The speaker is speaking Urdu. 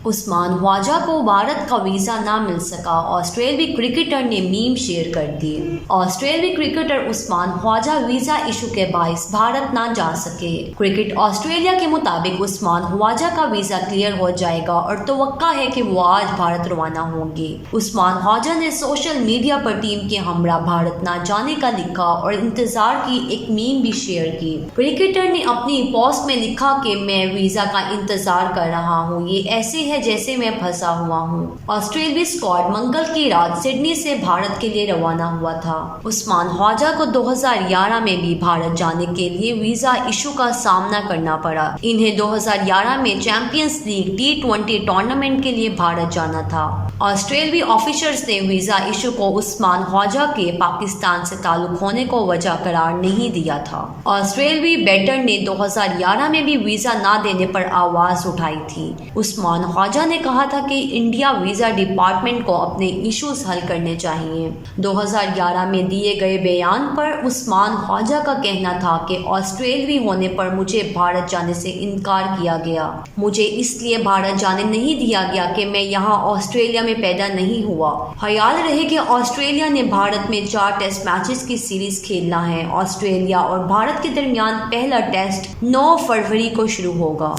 عثمان خواجہ کو بھارت کا ویزا نہ مل سکا، آسٹریلوی کرکٹر نے میم شیئر کر دی۔ آسٹریلوی cricketer Usman Khawaja visa issue کے باعث بھارت نہ جا سکے۔ کرکٹ آسٹریلیا کے مطابق عثمان خواجہ کا ویزا کلیئر ہو جائے گا اور توقع ہے کہ وہ آج بھارت روانہ ہوں گے۔ عثمان خواجہ نے سوشل میڈیا پر ٹیم کے ہمراہ بھارت نہ جانے کا لکھا اور انتظار کی ایک میم بھی شیئر کی۔ کرکٹر نے اپنی پوسٹ میں لکھا کہ میں ویزا کا انتظار کر رہا ہوں، یہ ایسے ہے جیسے میں پھنسا ہوا ہوں۔ آسٹریلوی اسکواڈ منگل کی رات سڈنی سے بھارت کے لیے روانہ ہوا تھا۔ عثمان خواجہ کو 2011 میں بھی بھارت جانے کے لیے ویزا ایشو کا سامنا کرنا پڑا۔ انہیں 2011 میں چیمپئنز لیگ T20 ٹورنامنٹ کے لیے بھارت جانا تھا۔ آسٹریلوی آفیسرز نے ویزا ایشو کو عثمان خواجہ کے پاکستان سے تعلق ہونے کو وجہ قرار نہیں دیا تھا۔ آسٹریلوی بیٹر نے 2011 میں بھی ویزا نہ دینے پر آواز اٹھائی تھی۔ عثمان خواجہ نے کہا تھا کہ انڈیا ویزا ڈپارٹمنٹ کو اپنے ایشوز حل کرنے چاہیے۔ 2011 میں دیے گئے بیان پر عثمان خواجہ کا کہنا تھا کہ آسٹریلوی ہونے پر مجھے بھارت جانے سے انکار کیا گیا۔ مجھے اس لیے بھارت جانے نہیں دیا گیا کہ میں یہاں آسٹریلیا میں پیدا نہیں ہوا۔ خیال رہے کہ آسٹریلیا نے بھارت میں 4 ٹیسٹ میچز کی سیریز کھیلنا ہے۔ آسٹریلیا اور بھارت کے درمیان پہلا ٹیسٹ 9 فروری کو شروع ہوگا۔